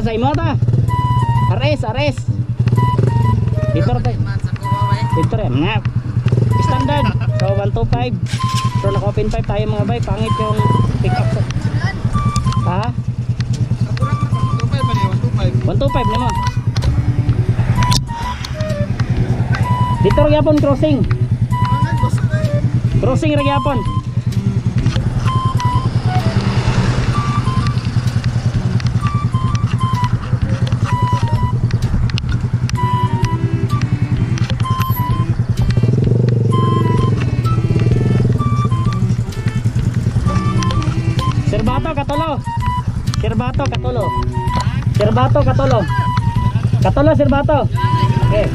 Sa imo ta. Ares. Dito tayo. Dito rin. Nga. Standard. So 125. So naka open pipe tayo mga bay. Pangit yung pick up. Ha? 125 naman. Dito rin yapon crossing. Crossing rin yapon. Serbato. Okay.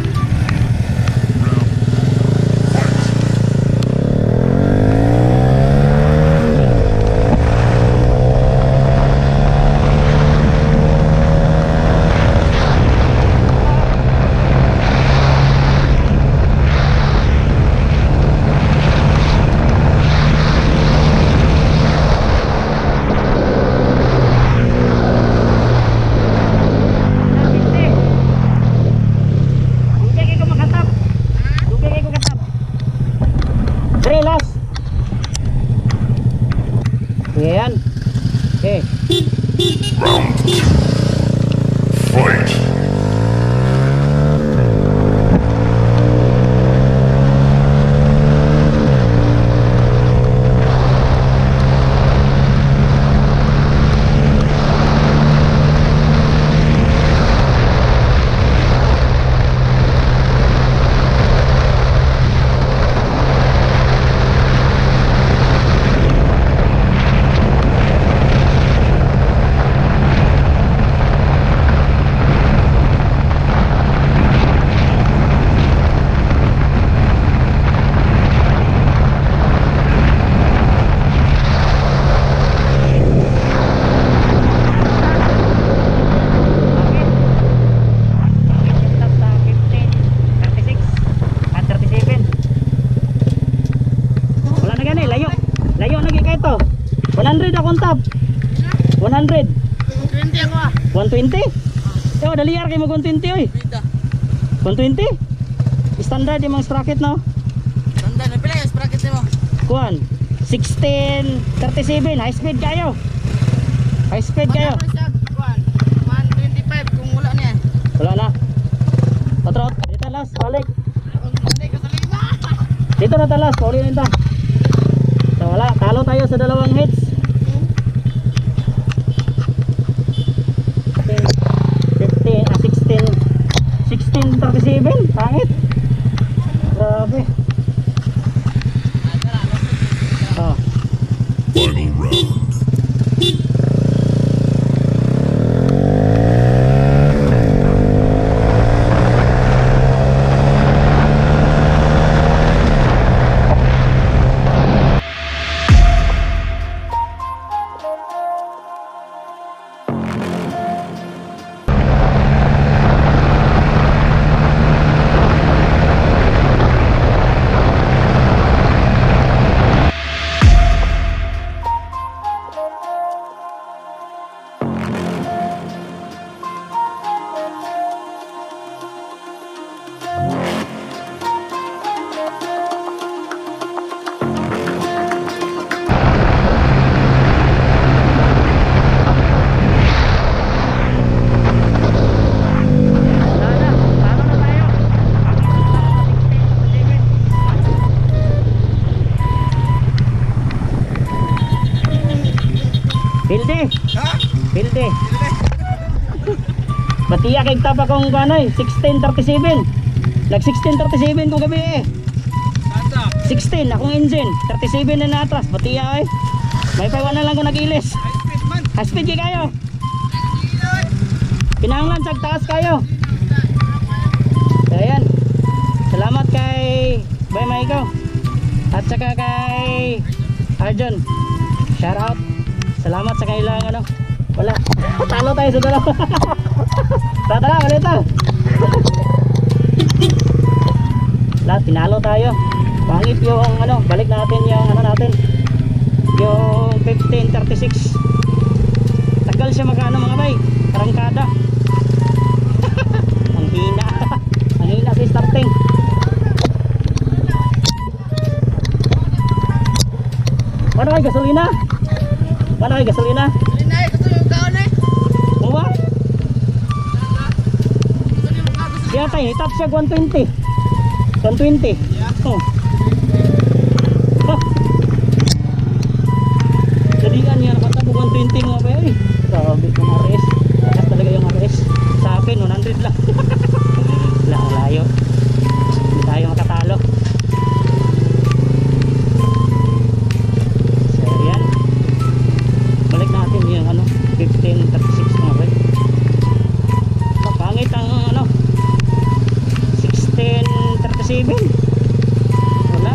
Ayan. Okay. Fight. Ito 100 akong tab 100 120 ako 120? Yo, daliar kayo mag 120 oy 120? Standard yung mga sprocket no? Standard, na pila yung sprocket mo? Kuan 16, 37, high speed kayo 125 kung wala niya wala na patrot, dito talas, balik dito na talas, pauli na. So wala, talo tayo sa dalawang hits. 1637, pangit. Grabe. Oh. Final round. Pilde. Batiya kay tapa kong kanay 1637. Nag 1637 ko gabi eh. 16 akong engine, 37 na natras. Batiya eh. May paiwan na lang ko nagilis. High speed kayo. Kinahanglan sa taas kayo. Ayan. Salamat kay Bay Maiko. At saka kay Arjun. Shout out. Salamat sa kailang ano. Wala. Talo tayo sa dalawa. Tara, ulit tayo. Lahat tinalo tayo. Pangit yung ano, balik natin yung ano natin. Yung 1536. Tagal siya magkano mga bay. Karangkada. Ang hina. Ang hina si starting. Paano kayo gasolina? Paano kayo gasolina? Linay, gusto yung kaon eh. Buwa? Gusto niyo mga gusto. Siya tayo, hitap siya 120. 120. Oh. Oh. Jadian yan, patabo 120 mga pa yun. Grabe yung RS. Lakas talaga yung RS. Sa akin, 100 lang. Wala, ang layo. Hindi tayo makatalo. So, yan. Balik natin yung ano, 1536 mga pa. Pangit ang ano, 1637. Wala.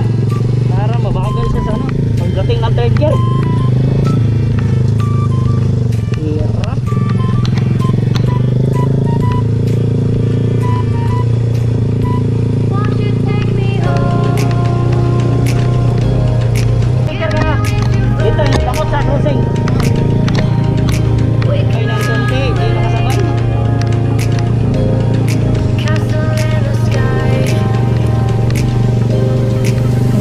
Para mabagal siya sa ano. Pagdating ng third gear. Hirap. Won't you take me home? Tingnan ka na. Dito yung takot sa crossing. Ay, ng konti. Hindi nakasabay. Castle in the sky.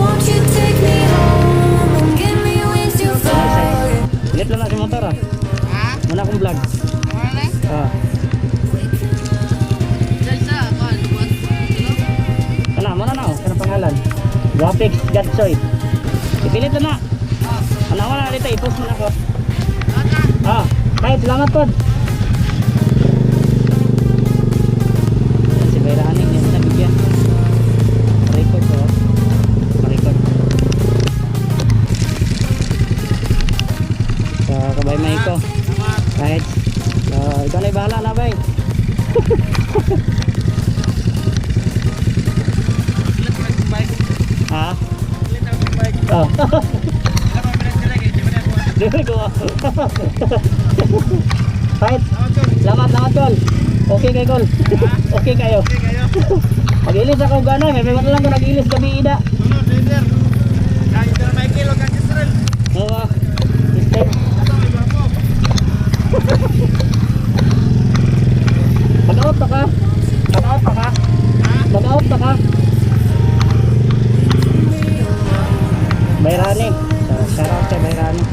Won't you take me home and give me wings to fly? Ulit lang na si motor ah. Ha? Muna akong vlog. Ano na eh? Ah. Diyan sa, kuan, buat. Kana, muna na oh. Ano pangalan? Graphics Gatsoy. Ipilit lang na. Ano wala dito. I-post mo na ako. Lahat na. Ah. Kahit salamat po. Si Bayra Haning yan nabigyan. Record ko. Record. Sa kabay may ko. Kahit ikaw na bahala na bay. Let mo yung bike. Ha? Let mo yung bike. Oh. Alam mo, pinag-direct eh. Di ba na buwan? Dili ko. Kahit salamat Kol. Okay kay Kol. Okay kayo. Okay kayo. Mag-ilis ako gano'n. May mga lang ko nag-ilis gabi ida. Sunod, Ranger. Kahit na may kilo kang Israel. Oo. Sister. Ito, iba mo. Mag-out pa ka? Mag-out pa ka? Mag-out pa ka? Bayrani. So, shout out kay Bayrani.